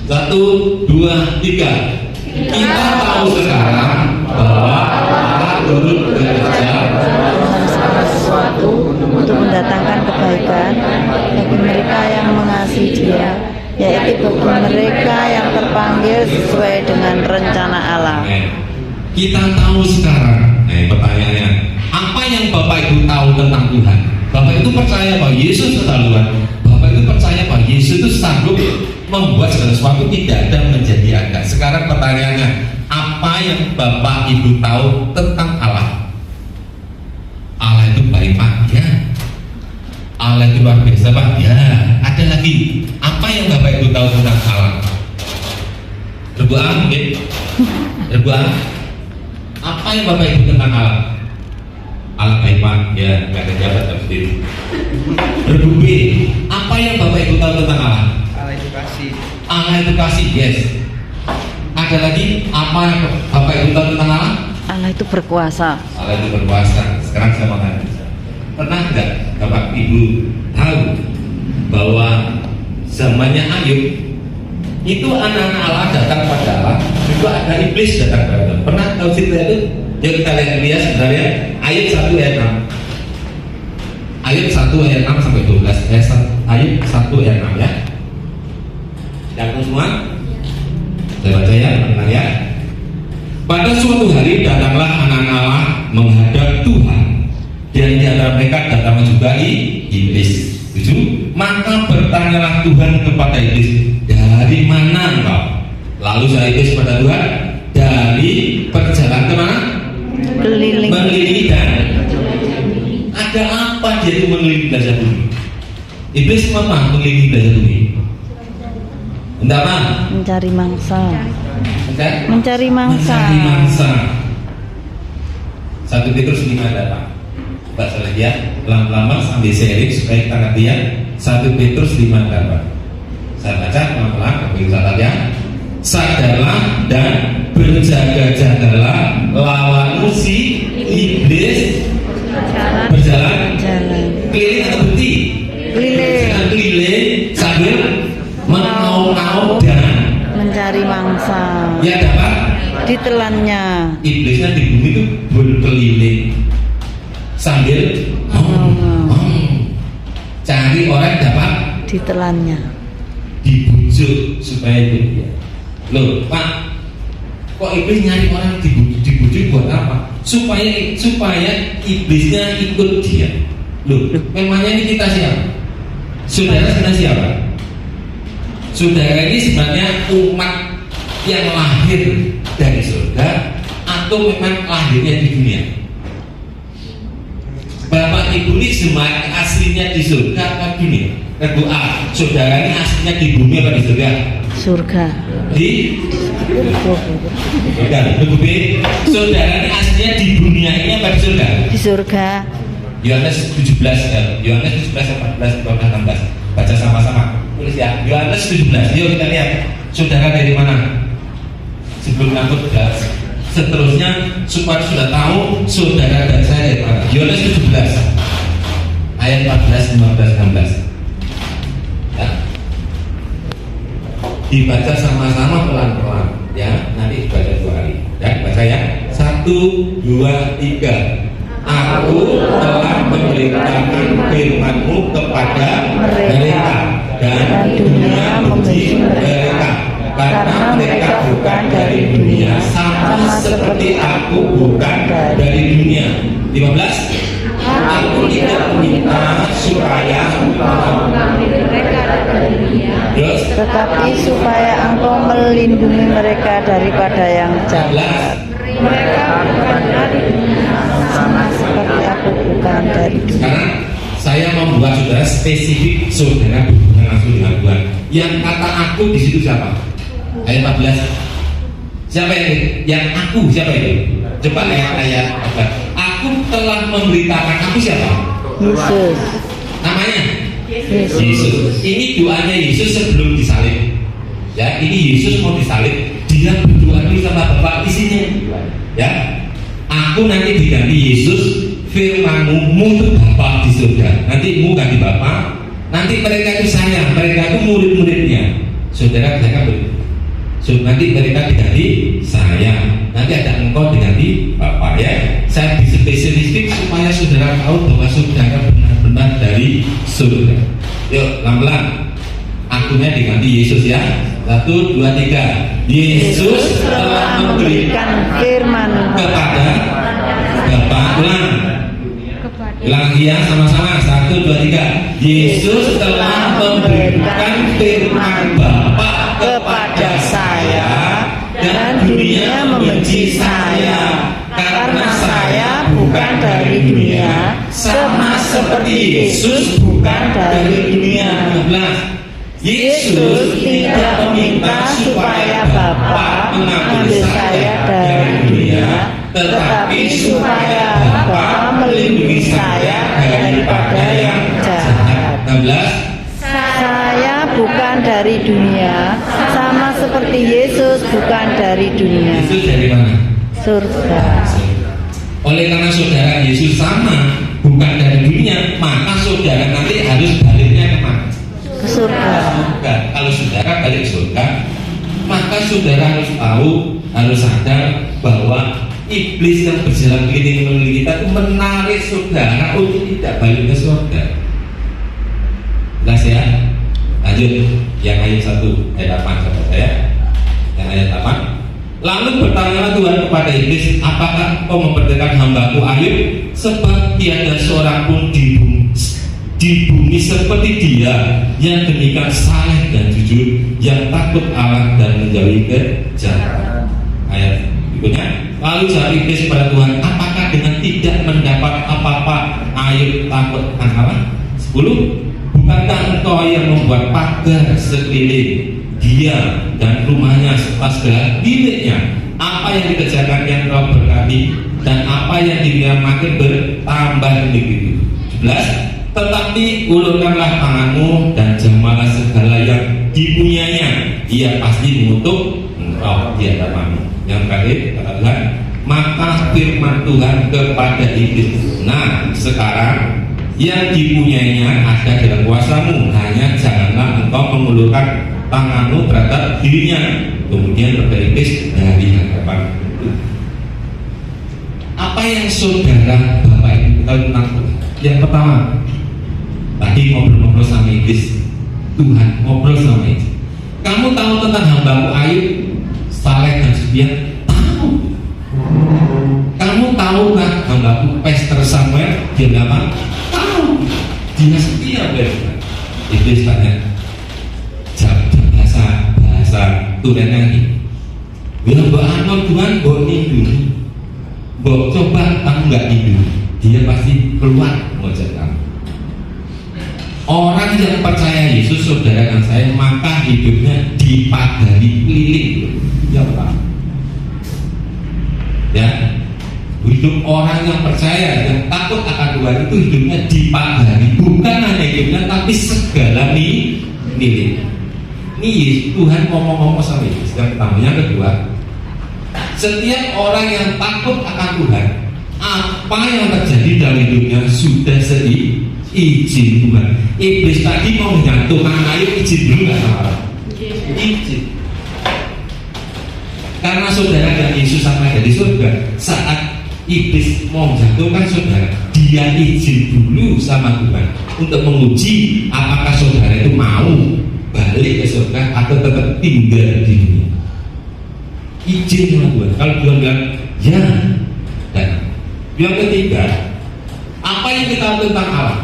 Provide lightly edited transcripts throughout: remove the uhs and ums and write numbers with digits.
Satu, dua, tiga. Kita tahu sekarang bahwa Allah turut bekerja segala sesuatu untuk mendatangkan kebaikan bagi mereka yang mengasihi Dia, yaitu bagi mereka yang terpanggil sesuai dengan rencana Allah. Kita tahu sekarang. Pertanyaannya, apa yang Bapak Ibu tahu tentang Tuhan? Bapak itu percaya bahwa Yesus adalah Tuhan. Bapak itu percaya bahwa Yesus itu sanggup membuat segala sesuatu tidak ada menjadi ada. Sekarang pertanyaannya, apa yang Bapak Ibu tahu tentang Allah? Allah itu baik Pak? Ya. Allah itu luar biasa Pak? Ya. Ada lagi, apa yang Bapak Ibu tahu tentang Allah? Rebuan mungkin? Rebuan? Apa yang Bapak Ibu tentang Allah? Allah baik Pak? Ya, nggak ada jabat sendiri. Rebu B, apa yang Bapak Ibu tahu tentang Allah? Allah itu kasih. Allah itu kasih, yes. Ada lagi, apa yang Bapak Ibu tahu tentang Allah? Allah itu berkuasa. Allah itu berkuasa. Sekarang saya mau tanya, pernah nggak Bapak Ibu tahu bahwa zamannya Ayub itu anak-anak Allah datang pada Allah, juga ada iblis datang pada Allah. Pernah tahu cerita itu? Yuk kita lihat sebenarnya Ayub 1 ayat 6. Ayub 1 ayat 6 sampai 12. Ayub 1 ayat 6 ya. Datang semua? Saya baca ya, tenang ya. Pada suatu hari datanglah anak-anak Allah menghadap Tuhan, dan di antara mereka datang juga iblis. Tujuh. Maka bertanyalah Tuhan kepada iblis, dari mana engkau? Lalu saya iblis kepada Tuhan, dari perjalanan kemana? Keliling. Mengelilingi dan ada apa dia itu mengelilingi belajar bumi? Iblis apa mengelilingi belajar bumi? Entah apa? Mencari mangsa. Entah? Mencari mangsa. Mencari mangsa. 1 Petrus 5 datang. Baca lagi ya, lama-lama sambil sharing supaya kita ngerti ya. 1 Petrus 5 datang. Saya baca pelan-pelan, kepingin catat ya. Sadarlah dan berjaga-jagalah, lawanmu si iblis berjalan keliling atau berhenti? Keliling sambil mengaum-ngaum dan mencari mangsa. ya dapat Ditelannya. iblisnya di bumi itu berkeliling sambil cari orang dapat Ditelannya. dibujuk supaya dia. Loh Pak, kok iblis nyari orang dibujuk buat apa? Supaya iblisnya ikut dia. Loh, memangnya ini kita siapa? Saudara sebenarnya siapa? Saudara ini sebenarnya umat yang lahir dari surga atau memang lahirnya di dunia? Bapak Ibu ini semuanya aslinya di surga apa di dunia? Kedua, saudara ini aslinya di bumi apa di surga? Surga. Di bukan, lebih saudara ini aslinya di dunia ini apa di surga? Di surga. Yohanes 17, Yohanes 17, 14, 15, 16. Baca sama-sama. Tulis ya. Yohanes 17. Yuk kita lihat. Saudara dari mana? Sebelum ngangkut gas. Seterusnya supaya sudah tahu saudara dan saya dari mana. Yohanes 17 ayat 14, 15, 16. Ya. Dibaca sama-sama pelan-pelan ya. Nanti dibaca 2 kali. Ya, baca ya. 1, 2, 3. Aku telah memberitakan firman-Mu kepada mereka dan dunia membenci mereka karena mereka bukan dari dunia, sama seperti aku bukan dari dunia. 15. Aku tidak meminta supaya engkau mengambil mereka dari dunia, Tetapi supaya engkau melindungi mereka daripada yang jahat. Mereka bukan dari dunia, Sama seperti aku bukan dari dunia. Sekarang saya membuat saudara spesifik, saudara berhubungan langsung dengan Tuhan. Yang kata aku di situ siapa? Ayat 14. Siapa yang aku? Siapa itu? Coba ayat 14. Aku telah memberitakan, aku siapa? Yesus. Namanya Yesus. Yesus. Ini doanya Yesus sebelum disalib. Ya, ini Yesus mau disalib. Dia berdoa dulu sama Bapak di sini. Ya, aku nanti diganti Yesus, firman-Mu untuk Bapa di surga. Nanti Mu ganti Bapa. Nanti mereka itu saya, mereka itu murid-muridnya. Saudara katakan begitu. So, nanti mereka diganti saya, nanti ada engkau diganti Bapak ya. Saya spesifik supaya saudara tahu bahwa saudara benar-benar dari surga. Yuk, pelan-pelan. Akunya diganti Yesus ya. 1, 2, 3. Yesus telah memberikan firman kepada Bapak. Ulang ya sama-sama. 1, 2, 3. Yesus telah memberikan firman Bapa kepada saya, dan dunia membenci saya karena saya bukan dari dunia, sama seperti Yesus bukan dari dunia. 12. Yesus tidak meminta supaya Bapa mengambil saya dari dunia, tetapi supaya Bapa melindungi saya daripada yang jahat. 16. Saya bukan dari dunia, sama seperti Yesus bukan dari dunia. Yesus dari mana? Surga. Oleh karena saudara Yesus sama bukan dari dunia, maka saudara nanti harus baliknya kemana? Ke surga. Surga. Kalau saudara balik surga, maka saudara harus tahu, harus sadar bahwa iblis yang berjalan keliling mengelilingi kita itu menarik saudara untuk tidak balik ke surga. Jelas ya? Lanjut yang ayat 1 ayat 8 sahabat saya. Yang ayat 8. Lalu bertanyalah Tuhan kepada iblis, apakah kau memperdengarkan hambaku Ayub? Sebab tiada seorang pun di bumi seperti dia, yang demikian saleh dan jujur, yang takut Allah dan menjauhi kejahatan. Ayat berikutnya. Lalu jawab iblis kepada Tuhan, apakah dengan tidak mendapat apa-apa Ayub takut akan Allah? 10. Bukankah engkau yang membuat pagar sekeliling dia dan rumahnya serta segala miliknya? Apa yang dikerjakan yang kau berkati, dan apa yang dia makin bertambah begitu. 17. Tetapi ulurkanlah tanganmu dan jamalah segala yang dipunyainya, ia pasti mengutuk engkau di hadapanmu. Yang terakhir kata Tuhan, maka firman Tuhan kepada iblis, nah sekarang yang dipunyainya ada dalam kuasamu, hanya janganlah engkau mengulurkan tanganmu terhadap dirinya. Kemudian berkata iblis dari hadapan itu. Apa yang saudara Bapak Ibu tahu tentang Tuhan? Yang pertama, tadi ngobrol-ngobrol sama iblis, Tuhan ngobrol sama iblis. Kamu tahu tentang hambaku Ayub, saleh dan setia? Tahu. Kamu tahu nggak hambaku Pastor Samuel dia apa? Tahu. Dia setia benar. Iblis tanya, bahasa Tuhan lagi. Bila mbak Anwar Tuhan mbak lindungi, mbak coba kamu nggak lindungi, dia pasti keluar mengajak kamu. Orang yang percaya Yesus saudara dan saya, maka hidupnya dipagari keliling. Ya Pak. Ya, hidup orang yang percaya, yang takut akan Tuhan itu hidupnya dipagari, bukan hanya hidupnya tapi segala milik. Ini Tuhan ngomong-ngomong sama Yesus. Yang pertama, yang kedua, setiap orang yang takut akan Tuhan, apa yang terjadi dalam hidupnya sudah izin Tuhan. Iblis tadi mau menjatuhkan Ayub, izin dulu nggak sama Allah? Izin. Karena saudara dan Yesus sama dari surga, saat iblis mau menjatuhkan saudara, dia izin dulu sama Tuhan untuk menguji apakah saudara itu mau balik ke surga atau tetap tinggal di dunia. Izin sama Tuhan. Kalau Tuhan bilang ya, dan yang ketiga, apa yang kita tahu tentang Allah?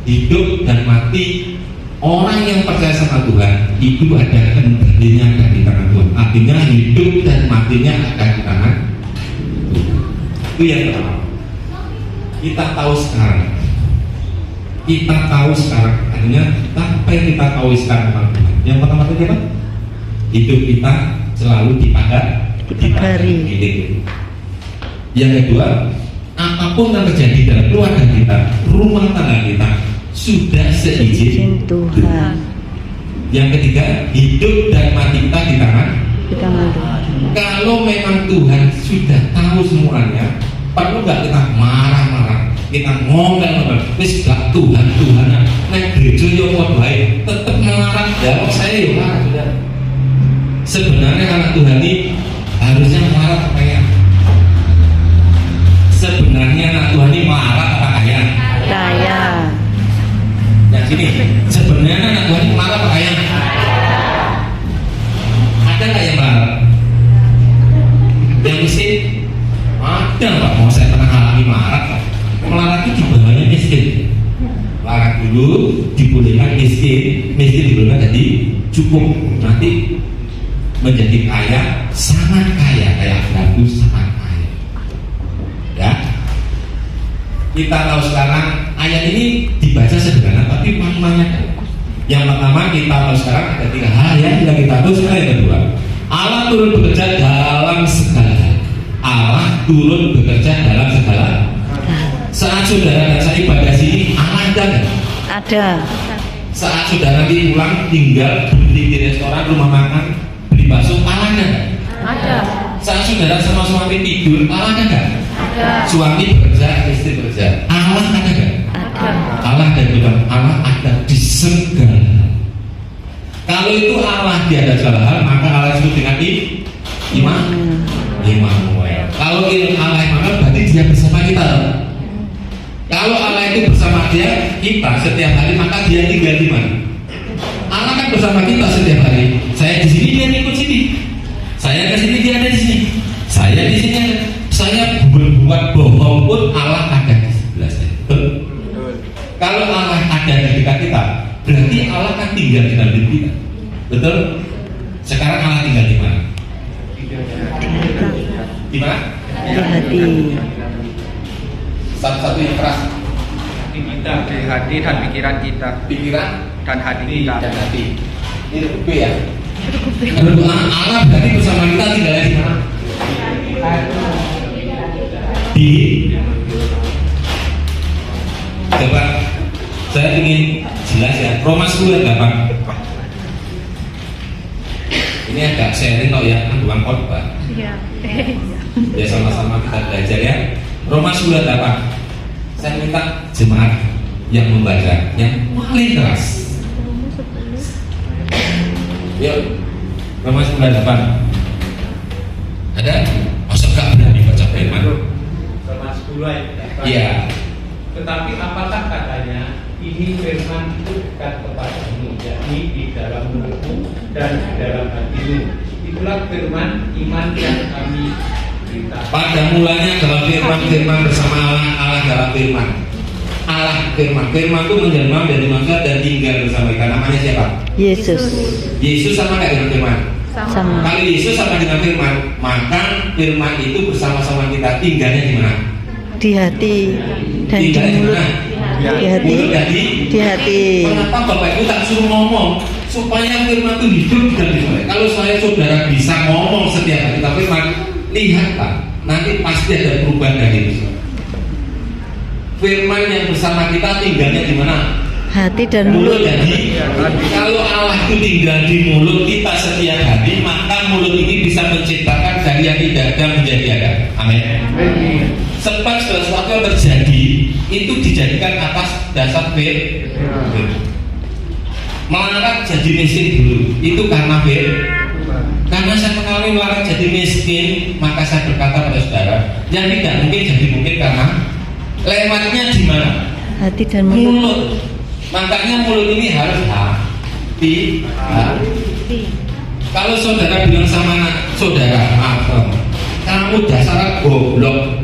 Hidup dan mati orang yang percaya sama Tuhan itu ada kendalinya ada di tangan Tuhan. Artinya hidup dan matinya ada di tangan Tuhan. Itu yang pertama. Kita tahu sekarang. Artinya apa yang kita tahu sekarang tentang Tuhan? Yang pertama itu apa? Hidup kita selalu dipagari. Yang kedua, apapun yang terjadi dalam keluarga kita, rumah tangga kita, sudah seizin Tuhan. Yang ketiga, hidup dan mati kita di tangan Tuhan. Kalau memang Tuhan sudah tahu semuanya, perlu nggak kita marah-marah, kita ngomel wis gak Tuhan-Tuhanan nek gereja yo padha wae tetep melarang ya kok saya yo marah sudah. Sebenarnya anak Tuhan ini harusnya marah apa ya? Sebenarnya anak Tuhan ini marah apa kaya? Kaya. Yang sini sebenarnya anak Tuhan ini marah apa kaya? Ada nggak yang marah? Yang miskin? Ada Pak, mau saya pernah alami marah Pak. Melarat itu dibawanya miskin. Melarat dulu dibolehkan miskin dibolehkan jadi cukup, nanti menjadi kaya, sangat kaya, kayak bagus sangat kaya. Ya, kita tahu sekarang ayat ini dibaca sederhana, tapi maknanya yang pertama kita tahu sekarang ada 3 hal yang kita tahu. Sekarang yang kedua, Allah turun bekerja dalam segala hal. Allah turun bekerja dalam segala. Saat saudara dan saya ibadah sini, Allah ada nggak? Ada. Saat saudara nanti pulang tinggal berhenti di restoran, rumah makan, beli bakso, Allah ada nggak? Ada. Saat saudara sama suami tidur, Allah ada nggak? Ada. Suami bekerja, istri bekerja, Allah ada nggak? Ada. Allah dan Tuhan, Allah ada di segala hal. Kalau itu Allah di ada segala hal, maka Allah disebut dengan Immanuel. Kalau Allah Immanuel berarti dia bersama kita. Kalau Allah itu bersama kita setiap hari, maka dia tinggal di mana? Allah kan bersama kita setiap hari. Saya di sini, dia ikut sini. Saya ke sini, dia ada di sini. Saya di sini, saya berbuat bohong pun Allah ada di sebelah saya. Betul? Kalau Allah ada di dekat kita, berarti Allah kan tinggal di dalam diri kita. Betul? Sekarang Allah tinggal di mana? Di mana? Di hati. Satu-satu yang keras. Di hati dan pikiran kita. Pikiran Dan hati kita. dan hati. Ini huruf B ya. Kalau Allah berarti bersama kita tinggalnya di mana? Di. Coba saya ingin jelas ya. Roma 10 ayat 8. Ini agak sharing kok ya, kan bukan khotbah. Iya. Ya sama-sama kita belajar ya. Roma 10 ayat 8. Saya minta jemaat yang membaca yang paling keras. Yuk, Roma 10 ayat 8. Ada? Masa gak berani baca firman? Roma 10 ayat 8. Iya. Tetapi apakah katanya ini firman itu dekat kepadamu, yakni di dalam mulutmu dan di dalam hatimu. Itulah firman iman yang kami beritakan. Pada mulanya dalam firman bersama Allah dalam firman. Allah firman itu menjelma dari manusia dan tinggal bersama kita. Namanya siapa? Yesus. Yesus sama kayak dengan firman. Sama. Kalau Yesus sama dengan firman, maka firman itu bersama-sama kita tinggalnya di mana? Di hati dan di Tinggalnya di mulut. mana? Di hati. Mulut dan Di hati. Kenapa Bapak Ibu tak suruh ngomong supaya firman itu hidup dan dimulai? Kalau saudara bisa ngomong setiap hari tentang firman, lihatlah nanti pasti ada perubahan dari itu. Firman yang bersama kita tinggalnya di mana? Hati dan Mulut mulut. dan hati. Kalau Allah itu tinggal di mulut kita setiap hari, maka mulut ini bisa menciptakan dari yang tidak ada menjadi ada. Amin. Sebab segala sesuatu yang terjadi itu dijadikan atas dasar firman. Melarat jadi miskin dulu itu karena firman. Karena saya mengalami melarat jadi miskin, maka saya berkata pada saudara, yang tidak mungkin jadi mungkin karena lewatnya di mana? Hati dan mulut. Mulut. Makanya mulut ini harus hati. Kalau saudara bilang sama anak saudara, maaf, kamu dasar goblok,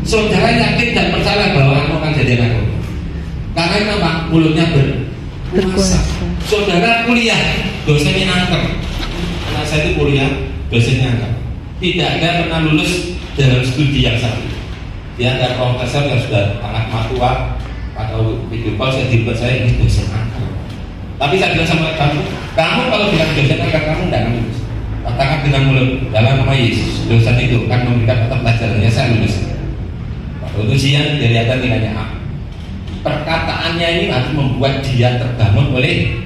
saudara yakin dan percaya bahwa kamu akan jadi anak goblok. Karena kenapa? Mulutnya berkuasa. Saudara kuliah, dosennya angker. Anak saya itu kuliah, dosennya angker. Tidak ada pernah lulus dalam studi yang sama. Dia ada profesor yang sudah anak matua atau video call saya dibuat saya ini dosen angker. Tapi saya bilang sama kamu kalau bilang dosen angker kamu tidak akan lulus. Katakan dengan mulut dalam nama Yesus, dosen itu akan memberikan mata pelajarannya saya lulus. Waktu ujian kelihatan nilainya A. Perkataannya ini harus membuat dia terbangun oleh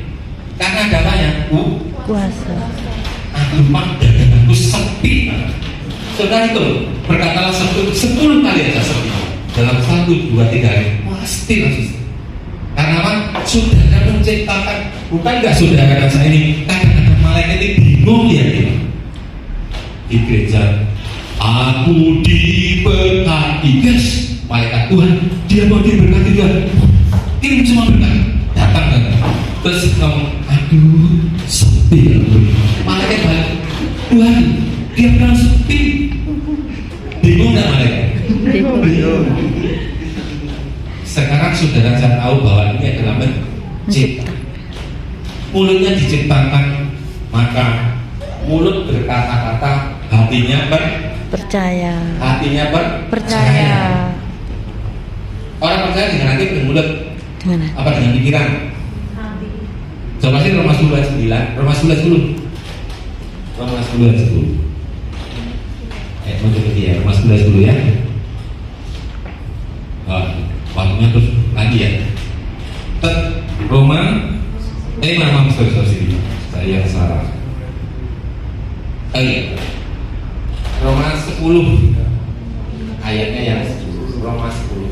karena adanya Kuasa. aku mak daganganku sepi. Saudara itu berkatalah 10 kali aja sepi. dalam 1, 2, 3 hari pasti langsung. Karena apa? Saudara menciptakan, bukan nggak saudara dan saya ini, kadang-kadang malaikat ini bingung ya di gereja. Aku diberkati, guys, malaikat Tuhan, dia mau diberkati Tuhan, kirim semua berkat, datang kan, terus kamu, aduh, sepi, malaikat balik, Tuhan, dia bilang sepi, bingung nggak malaikat? Bingung. Sekarang saudara saya tahu bahwa ini adalah mencipta. Mulutnya diciptakan, maka mulut berkata-kata, hatinya Percaya. hatinya Percaya. Orang percaya dengan hati, dengan mulut, Dengan apa dengan pikiran? Coba sih Roma 10:9, Roma 10:10, Roma 10:10. Mau coba dia, Roma 10:10 ya. Waktunya terus lagi ya. Roma, maaf, sorry, saya salah. Roma 10 ayatnya yang 10, Roma 10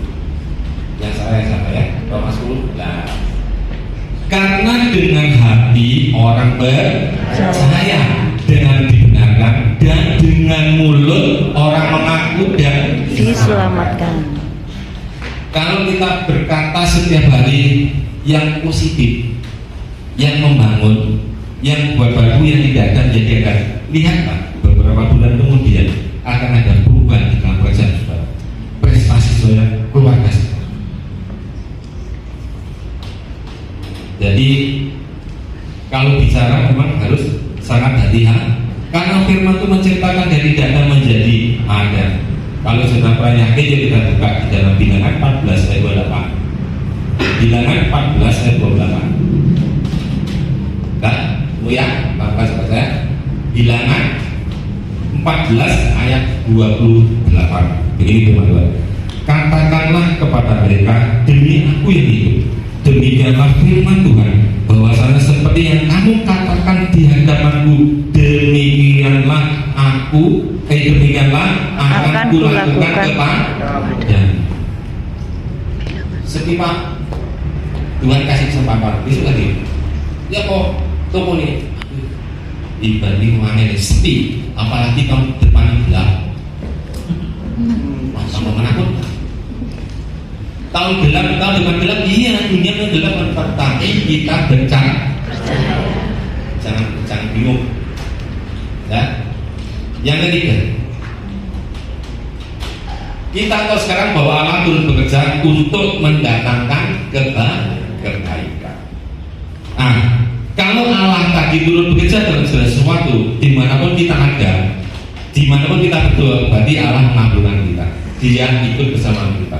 yang saya ya, Roma 10. Nah, karena dengan hati orang percaya dengan dibenarkan, dan dengan mulut orang mengaku dan diselamatkan. Kalau kita berkata setiap hari yang positif, yang membangun, yang buat baru, yang tidak akan jadi akan lihatlah beberapa bulan kemudian akan ada perubahan di dalam kerajaan saudara, prestasi saudara, keluarga saudara. Jadi kalau bicara memang harus sangat hati-hati, karena firman itu menciptakan dari tidak ada menjadi ada. Kalau sudah pernah yakin, ya kita buka di dalam Bilangan 14 ayat 28. Bilangan 14 ayat 28. Kan? Ya, bapak saya. Bilangan 14 ayat 28. Begini teman-teman. Katakanlah kepada mereka, demi aku yang hidup, demikianlah firman Tuhan, bahwasanya seperti yang kamu katakan di hadapanku, demikianlah akan kulakukan kepada setiap Tuhan kasih kesempatan. Besok lagi ya kok toko nih dibanding mana ini sepi, apalagi kamu depan gelap, sama menakutkan. Tahun depan gelap, iya dunia itu gelap, tapi kita bencana, jangan bingung ya. Yang ketiga, kita tahu sekarang bahwa Allah turut bekerja untuk mendatangkan kebaikan. Nah, kalau Allah tadi turut bekerja dalam segala sesuatu, dimanapun kita ada, dimanapun kita berdoa, berarti Allah mengabulkan kita. Dia ikut bersama kita.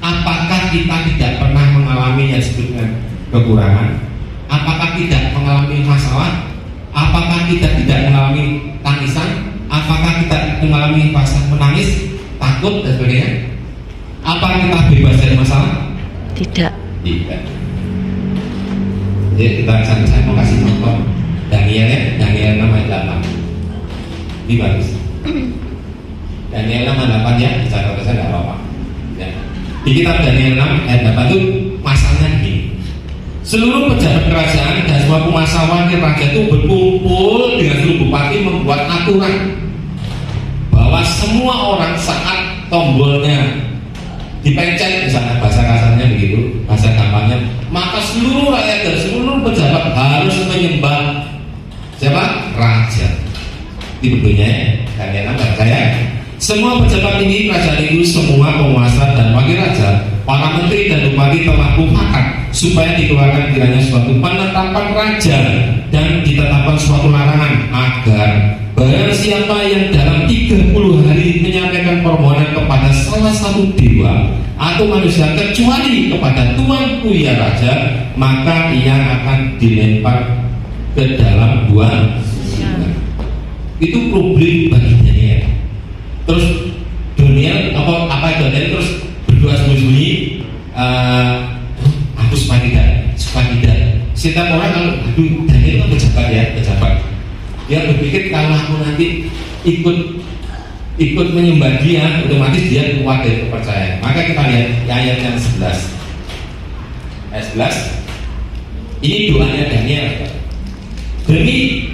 Apakah kita tidak pernah mengalami yang disebut dengan kekurangan? Apakah tidak mengalami masalah? Apakah kita tidak mengalami tangisan? Apakah kita mengalami fase menangis, takut dan sebagainya? Apakah kita bebas dari masalah? Tidak. Tidak. Jadi saya mau kasih contoh Daniel 6 ayat 8. Ini bagus. Daniel 6 ayat 8 ya, dicatat saya tidak apa-apa. Ya. Di kitab Daniel 6 ayat 8 itu masalahnya begini. Seluruh pejabat kerajaan dan semua penguasa wakil raja itu berkumpul dengan seluruh bupati membuat aturan bahwa semua orang saat tombolnya dipencet, misalnya bahasa kasarnya begitu, bahasa gampangnya, maka seluruh rakyat dan seluruh pejabat harus menyembah siapa? Raja. Di bentuknya Daniel 6 percaya. Semua pejabat tinggi kerajaan itu, semua penguasa dan wakil raja, para menteri dan bupati telah mufakat supaya dikeluarkan kiranya suatu penetapan raja dan ditetapkan suatu larangan agar barang siapa yang dalam 30 hari menyampaikan permohonan kepada salah satu dewa atau manusia kecuali kepada tuanku ya raja, maka ia akan dilempar ke dalam gua. Itu problem bagi Daniel. Terus Daniel apa Daniel terus berdoa sembunyi-sembunyi, aku supaya tidak. Setiap orang kalau Daniel itu pejabat, dia berpikir kalau aku nanti ikut ikut menyembah dia, otomatis dia keluar dari kepercayaan. Maka kita lihat ayat yang 11. Ayat 11. Ini doanya Daniel. Demi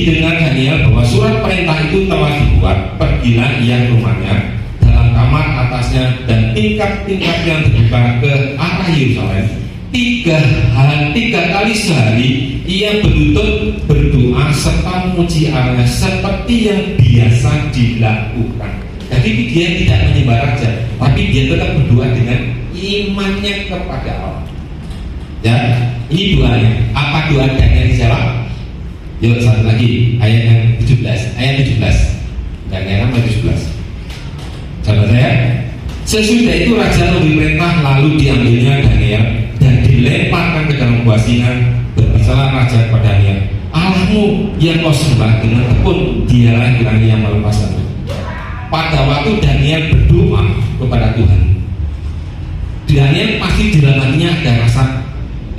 didengar Daniel bahwa surat perintah itu telah dibuat, pergilah ia ke rumahnya dalam kamar atasnya dan tingkat-tingkat yang terbuka ke arah Yerusalem. Tiga kali sehari ia berlutut berdoa serta memuji Allah seperti yang biasa dilakukan. Jadi dia tidak menyembah raja, tapi dia tetap berdoa dengan imannya kepada Allah. Ya, ini doanya. Apa doa Daniel dijawab? Yuk satu lagi, ayat yang 17. Ayat 17. Daniel 17. Sahabat saya, sesudah itu raja memberi perintah, lalu diambilnya Daniel dan dilemparkan ke dalam gua singa. Berpesanlah raja kepada Daniel, Allahmu yang kau sembah dengan tekun, dialah kiranya yang melepaskanmu. Pada waktu Daniel berdoa kepada Tuhan, Daniel pasti di dalam hatinya ada rasa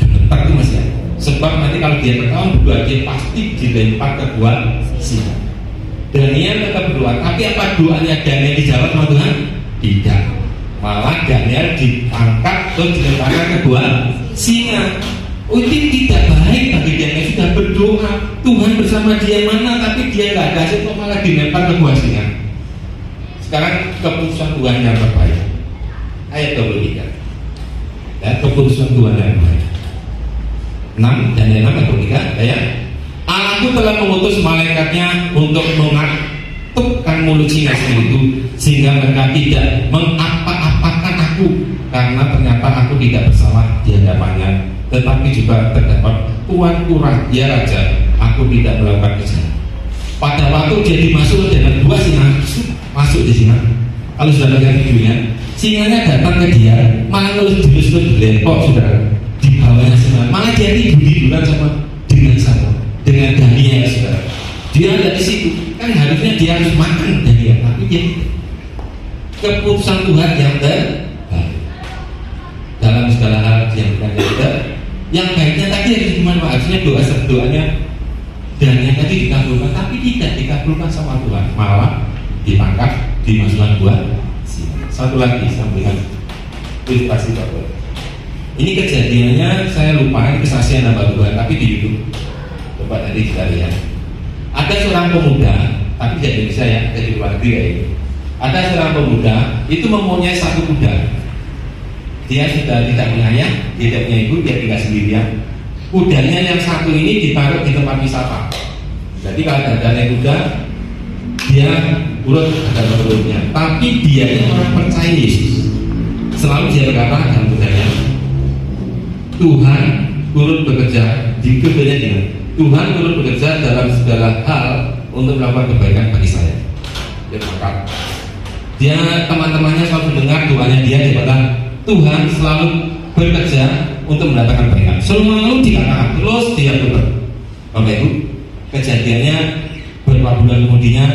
gemetar itu masih ada. Sebab nanti kalau dia ketahuan berdoa, dia pasti dilempar ke gua singa. Daniel tetap berdoa, tapi apa doanya Daniel dijawab sama Tuhan? Tidak. Malah Daniel ditangkap terus dilemparkan ke gua singa. Oh, ini tidak baik bagi Daniel. Sudah berdoa Tuhan bersama dia mana, tapi dia nggak ada hasil, kok malah dilempar ke gua singa. Sekarang keputusan Tuhan yang terbaik. Ayat 23. Dan keputusan Tuhan yang terbaik. 6 Daniel 6 atau 3 ya. Allahku telah mengutus malaikatnya untuk mengatupkan mulut singa itu sehingga mereka tidak mengapa-apakan aku, karena ternyata aku tidak bersalah di hadapannya, tetapi juga terdapat tuanku ya raja, aku tidak melakukan kejahatan. Pada waktu dia dimasukkan dengan dua singa, masuk di singa. Kalau sudah lihat videonya, singanya datang ke dia, malah ngelus-ngelus dilempok saudara. Di bawahnya singa, malah dia tidur-tiduran sama dengan Daniel saudara. Dia ada di situ, kan harusnya dia harus makan Daniel, tapi dia keputusan Tuhan yang terbaik dalam segala hal yang yang baiknya tadi harus gimana? Harusnya doanya Daniel tadi dikabulkan, tapi tidak dikabulkan sama Tuhan, malah ditangkap, dimasukkan gua. Satu lagi sampaikan ilustrasi Bapak. Ini kejadiannya saya lupa, ini kesaksian hamba Tuhan, tapi di YouTube. Coba nanti kita lihat. Ada seorang pemuda, tapi tidak di Indonesia ya, ada di luar negeri ya itu. Ada seorang pemuda itu mempunyai satu kuda. Dia sudah tidak punya ayah, dia tidak punya ibu, dia tinggal sendirian. Kudanya yang satu ini ditaruh di tempat wisata. Jadi kalau ada naik kuda, dia urut ada urutnya. Tapi dia ini orang percaya Yesus. Selalu dia berkata dalam kudanya, Tuhan turut bekerja di kudanya dia. Tuhan turut bekerja dalam segala hal untuk melakukan kebaikan bagi saya. Dia berkata, dia teman-temannya selalu mendengar doanya dia berkata, Tuhan selalu bekerja untuk mendatangkan kebaikan. Selalu dikatakan terus dia bekerja. Bapak Ibu, kejadiannya beberapa bulan kemudian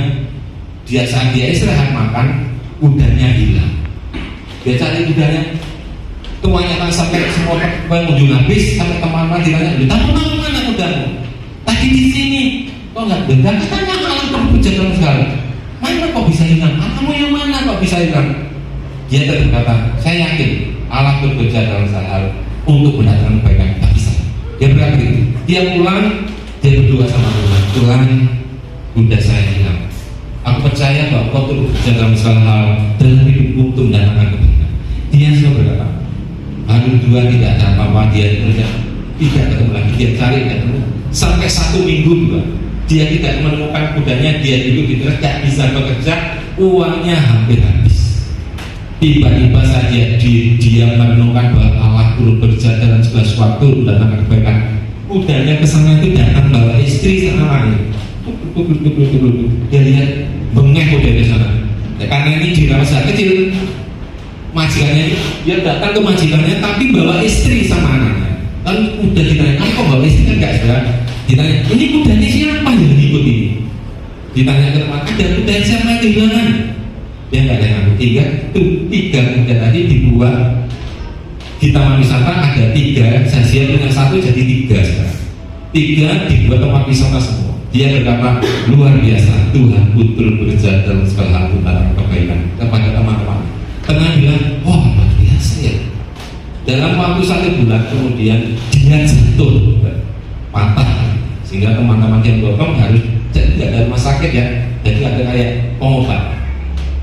dia saat dia istirahat makan, kudanya hilang. Dia cari kudanya, tuanya sampai semua pengunjung habis, sampai teman-teman ditanya, "Tapi mana kudamu? Tadi di sini, kok nggak benar?" Katanya Allah bekerja dalam sekali. Mana kok bisa hilang? Kamu yang mana kok bisa hilang? Dia berkata, saya yakin Allah bekerja dalam segala hal untuk mendatangkan kebaikan bagi saya. Dia berkata itu. Dia pulang, dia berdoa sama Tuhan. Tuhan, kuda saya hilang. Aku percaya bahwa Kau turut bekerja dalam segala hal dalam hidupku untuk mendatangkan kebaikan. Dia selalu berkata, hari dua tidak ada apa-apa, dia tidak ketemu lagi, dia cari tidak ketemu. Sampai 1 minggu juga, dia tidak menemukan kudanya, dia duduk di terus tidak bisa bekerja, uangnya hampir habis. Tiba-tiba saja dia menemukan bahwa Allah turut bekerja dalam segala sesuatu mendatangkan kebaikan. Kudanya kesana itu datang bawa istri sama lain. Dia lihat bengek kuda di sana. Ya, karena ini dirawat sejak kecil, majikannya dia datang ke majikannya tapi bawa istri sama anaknya. Lalu kuda ditanya, kamu kok bawa istri? Kan enggak sudah. Ditanya, ini kudanya siapa yang ikut ini? Ditanya ke tempat, ada kuda siapa yang kehilangan? Dia nggak ada yang ngaku. Tiga kuda tadi dibuat di taman wisata, ada 3 sajian dengan 1 jadi 3 sekarang. 3 dibuat tempat wisata semua. Dia berkata, luar biasa, Tuhan betul bekerja dalam segala hal tentang kebaikan kepada teman-teman. Tengah bilang, oh luar biasa ya. Dalam waktu 1 bulan kemudian dia jatuh, patah, sehingga teman-teman yang gotong harus jadi ada rumah sakit ya, jadi ada kayak pengobat.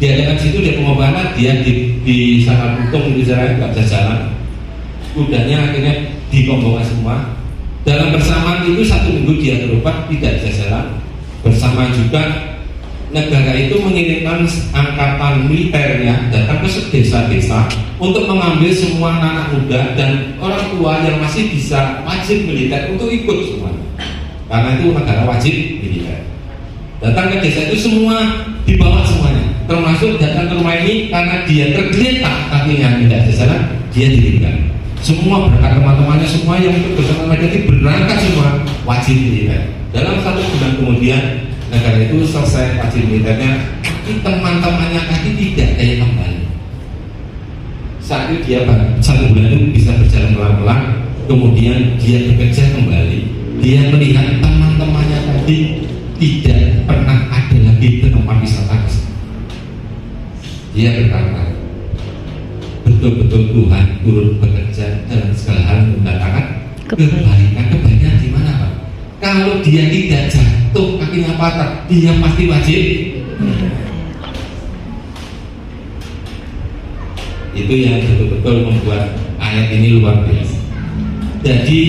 Diadakan situ dia pengobatan, dia di sana untung di sana nggak bisa jalan, kudanya akhirnya dikombongan semua. Dalam bersamaan itu 1 minggu dia berobat tidak bisa jalan. Bersama juga negara itu mengirimkan angkatan militernya datang ke desa-desa untuk mengambil semua anak muda dan orang tua yang masih bisa wajib militer untuk ikut semua. Karena itu negara wajib militer. Datang ke desa itu semua dibawa semuanya, termasuk datang ke rumah ini karena dia tergeletak kakinya tidak bisa jalan, dia ditinggal. Semua berangkat teman-temannya, semua yang ikut bersama mereka itu berangkat semua wajib militer. Dalam 1 bulan kemudian negara itu selesai wajib militernya, tapi teman-temannya tadi tidak kayak kembali. Saat itu dia 1 bulan itu bisa berjalan pelan-pelan, kemudian dia bekerja kembali. Dia melihat teman-temannya tadi tidak pernah ada lagi ke tempat wisata. Dia berkata, betul-betul Tuhan turut bekerja dalam segala hal mendatangkan kebaikan di mana Pak? Kalau dia tidak jatuh kakinya patah, dia pasti wajib. Itu yang betul-betul membuat ayat ini luar biasa. Jadi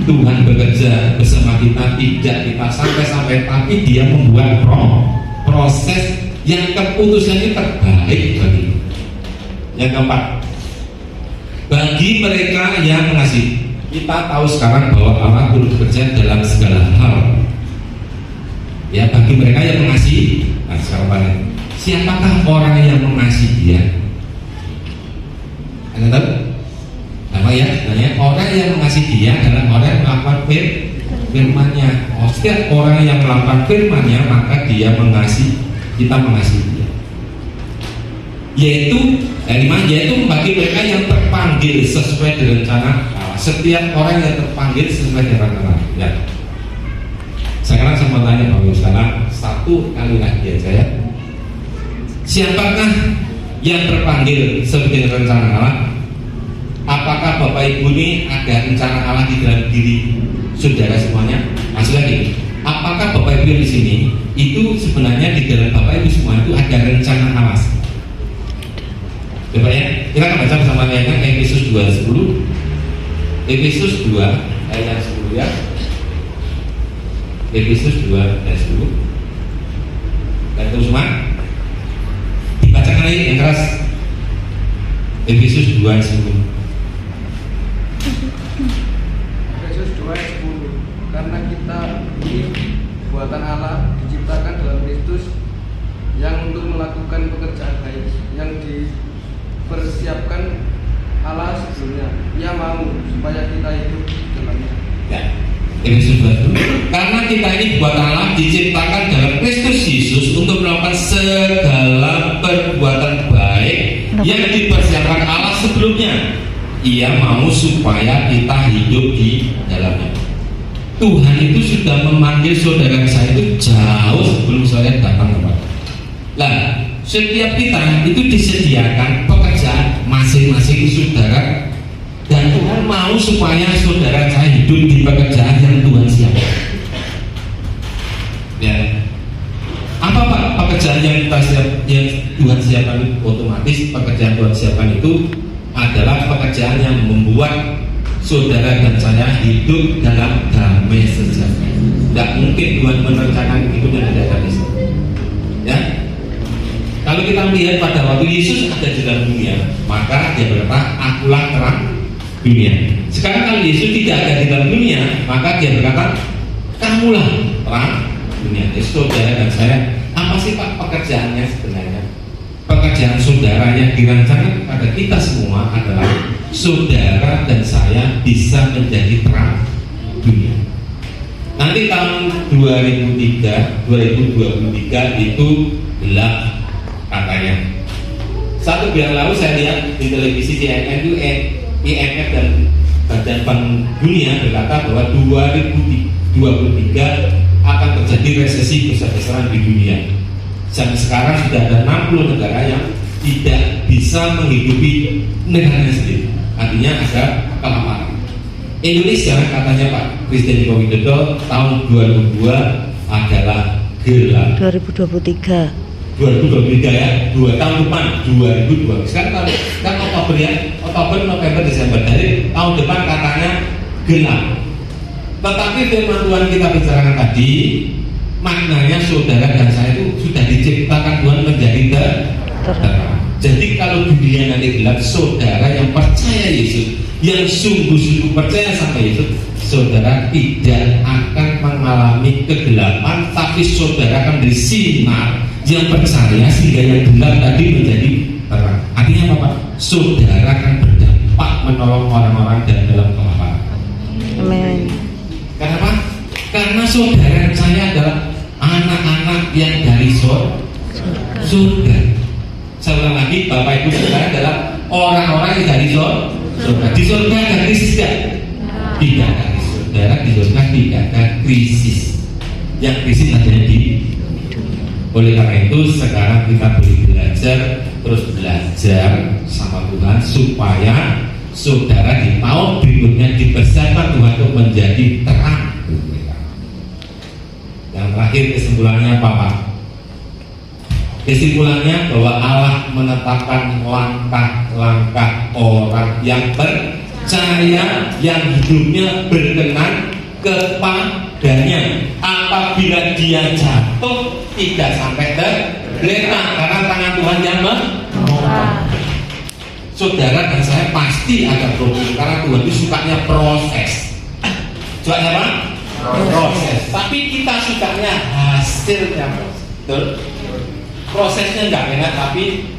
Tuhan bekerja bersama kita, tidak kita sampai-sampai, tapi dia membuat proses yang keputusannya terbaik bagi kita. Yang keempat, bagi mereka yang mengasihi. Kita tahu sekarang bahwa Allah turut bekerja dalam segala hal. Ya, bagi mereka yang mengasihi. Nah, sekarang balik, siapakah orang yang mengasihi dia? Anda tahu? Apa ya? Nanya, orang yang mengasihi dia adalah orang yang melakukan firman-Nya. Setiap orang yang melakukan firman-Nya maka dia mengasihi, kita mengasihi dia. Yaitu bagi mereka yang terpanggil sesuai dengan rencana Allah. Setiap orang yang terpanggil sesuai dengan rencana Allah. Ya. Sekarang saya mau tanya Bapak Ibu sekarang 1 kali lagi aja ya. Siapakah yang terpanggil sesuai dengan rencana Allah? Apakah Bapak Ibu ini ada rencana Allah di dalam diri saudara semuanya? Masih lagi, apakah Bapak Ibu yang di sini itu sebenarnya di dalam Bapak Ibu semua itu ada rencana Allah? Coba ya, kita akan baca bersama ayatnya Efesus 2:10. Efesus 2 ayat 10 ya. Efesus 2 ayat 10. Dan itu semua dibacakan lagi yang keras. Efesus 2 ayat 10. Efesus 2 ayat 10. Karena kita ini buatan Allah, diciptakan dalam Kristus yang untuk melakukan pekerjaan baik yang dipersiapkan Allah sebelumnya. Ia mau supaya kita hidup dalamnya. Ya, Efesus 2. Karena kita ini buatan Allah, diciptakan dalam Kristus Yesus untuk melakukan segala perbuatan baik yang dipersiapkan Allah sebelumnya. Ia mau supaya kita hidup di dalamnya. Tuhan itu sudah memanggil saudara saya itu jauh sebelum saya datang kepada. Nah, setiap kita itu disediakan pekerjaan masing-masing saudara, dan Tuhan mau supaya saudara saya hidup di pekerjaan yang Tuhan siapkan. Ya, apa Pak pekerjaan yang kita yang Tuhan siapkan? Otomatis pekerjaan Tuhan siapkan itu adalah pekerjaan yang membuat saudara dan saya hidup dalam damai sejahtera. Tidak mungkin Tuhan merencanakan hidup yang tidak ada. Ya, kalau kita melihat pada waktu Yesus ada di dalam dunia, maka dia berkata, akulah terang dunia. Sekarang kalau Yesus tidak ada di dalam dunia, maka dia berkata, kamulah terang dunia. Saudara dan saya, apa sih Pak pekerjaannya sebenarnya? Pekerjaan saudara yang dirancangkan pada kita semua adalah saudara dan saya bisa menjadi terang dunia. Nanti tahun 2023 itu gelap katanya. 1 bulan lalu saya lihat di televisi CNN itu IMF dan Badan Bank Dunia berkata bahwa 2023 akan terjadi resesi besar-besaran di dunia. Dan sekarang sudah ada 60 negara yang tidak bisa menghidupi negaranya sendiri. Artinya ada kelaparan. Indonesia katanya Pak Presiden Joko Widodo tahun 2002 adalah gelap. 2023 ya, 2 tahun depan 2002. Sekarang kan Oktober ya, Oktober, November, Desember. Dari tahun depan katanya gelap. Tetapi firman Tuhan kita bicarakan tadi, maknanya saudara dan saya itu sudah diciptakan Tuhan menjadi terang. Jadi kalau dunia nanti gelap, saudara yang percaya Yesus, yang sungguh-sungguh percaya sama Yesus, saudara tidak akan mengalami kegelapan, tapi saudara akan bersinar yang percaya sehingga yang gelap tadi menjadi terang. Artinya apa Pak? Saudara akan berdampak menolong orang-orang dan dalam kelaparan. Amin. Kenapa? Karena saudara saya adalah anak-anak yang dari surga. Saya ulang lagi, Bapak Ibu saudara adalah orang-orang yang dari surga. Di surga ada krisis tidak? Tidak ada krisis. Saudara, di surga tidak ada krisis. Yang krisis adanya di. Oleh karena itu sekarang kita boleh belajar, terus belajar sama Tuhan supaya saudara di tahun berikutnya dipersiapkan Tuhan untuk menjadi terang. Yang terakhir kesimpulannya apa Pak? Kesimpulannya bahwa Allah menetapkan langkah-langkah orang yang percaya, yang hidupnya berkenan kepadanya. Apabila dia jatuh tidak sampai tergeletak karena tangan Tuhan yang menolong. Saudara dan saya pasti akan problem karena Tuhan itu sukanya proses. Sukanya apa? Proses. Tapi kita sukanya hasilnya. Betul? Prosesnya nggak enak, tapi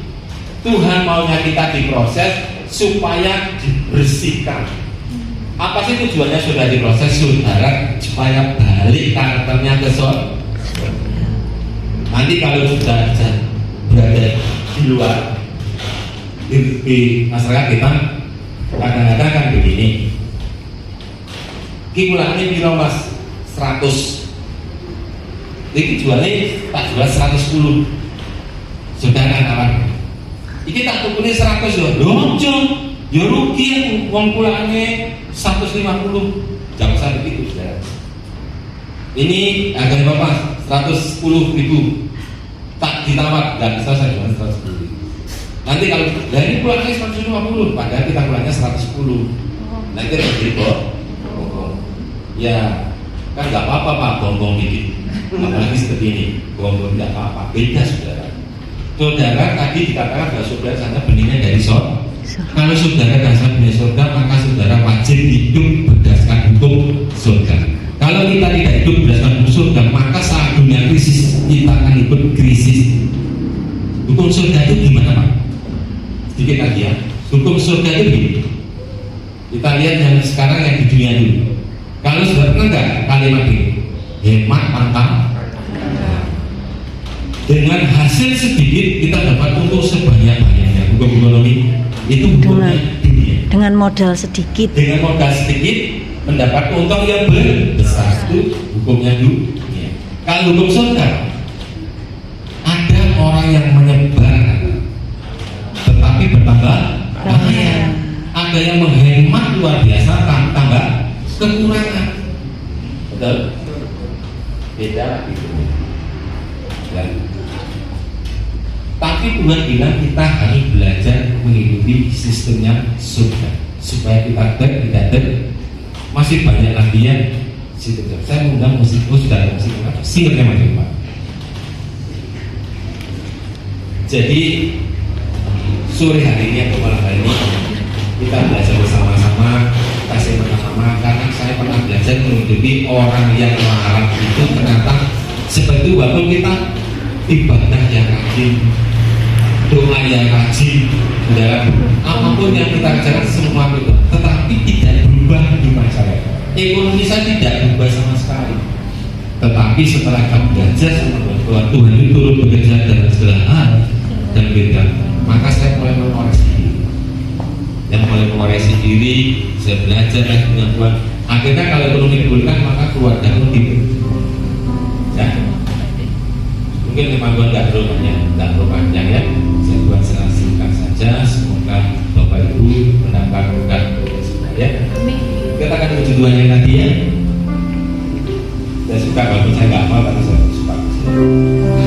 Tuhan maunya kita diproses supaya dibersihkan. Apa sih tujuannya sudah diproses saudara? Supaya balik karakternya ke surga. Nanti kalau sudah berada di luar di masyarakat kita kadang-kadang kan begini. Kikulane piro Mas? 100. Iki jualnya tak jual 110. Saudara kawan, iki tak tukune 100 ya, lojo, ya rugi wong kulane 150. Jangan sampai begitu saudara. Ini harga berapa? 110.000. Tak ditawar, dan bisa saya jual 110.000. Nanti kalau dari kulane 150, padahal kita kulanya 110. Nanti begitu kok. Ya, kan nggak apa-apa Pak, bongbong dikit. Apalagi seperti ini, bongbong tidak apa-apa. Beda saudara. Saudara tadi dikatakan bahwa saudara sana benihnya dari surga. Kalau saudara dasar benih surga, maka saudara wajib hidup berdasarkan hukum surga. Kalau kita tidak hidup berdasarkan hukum surga, maka saat dunia krisis kita akan ikut krisis. Hukum surga itu gimana Pak? Sedikit lagi ya. Hukum surga itu gini. Kita lihat yang sekarang yang di dunia dulu. Kalau sudah pernah nggak kalimat ini? Hemat pantang. Dengan hasil sedikit kita dapat untung sebanyak-banyaknya. Hukum ekonomi itu hukumnya dunia. Dengan modal sedikit. Dengan modal sedikit mendapat untung yang besar, itu hukumnya dunia. Kalau hukum surga, ada orang yang menyebar, tetapi bertambah bahaya. Ada yang menghemat luar biasa, tambah kekurangan. Betul? Beda lagi. Tapi Tuhan bilang kita harus belajar mengikuti sistemnya surga supaya kita tidak masih banyak lagi yang saya mengundang musik sudah ada musik singernya macam Pak. Jadi sore hari ini atau malam hari ini kita belajar bersama-sama, kasih bersama karena saya pernah belajar mengikuti orang yang melarang itu ternyata seperti walaupun kita ibadah yang rajin, doa yang rajin, dalam apapun yang kita kerjakan semua itu, tetapi tidak berubah hidup saya. Ekonomi saya tidak berubah sama sekali. Tetapi setelah kamu belajar sama bahwa Tuhan itu turut bekerja dalam segala hal dan beda, maka saya mulai mengoreksi diri. Yang mulai mengoreksi diri, saya belajar dengan Tuhan. Akhirnya kalau ekonomi dipulihkan, maka keluarga pun Mungkin kemampuan nggak terlalu banyak, nggak terlalu panjang ya. Saya buat secara singkat saja. Semoga Bapak Ibu mendapat berkat ya. Kita akan ke tujuannya nanti ya. Saya suka walaupun saya nggak mau karena saya suka. Haleluya.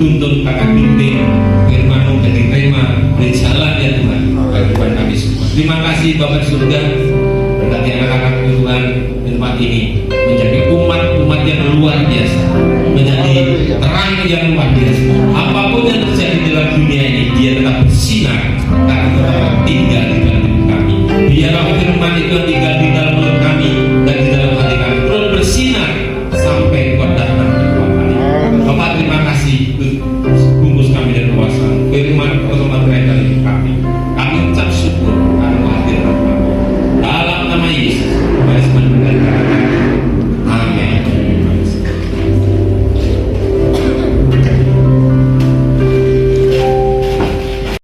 tuntun, kakak bimbing firman-Mu dan diterima berjalan ya Tuhan kehidupan kami semua. Terima kasih Bapak surga, berkati anak-anak Tuhan tempat ini menjadi umat-umat yang luar biasa, menjadi terang yang luar biasa. Apapun yang terjadi dalam dunia ini, dia tetap bersinar karena tetap tinggal di dalam hidup kami. Biarlah firman itu yang tinggal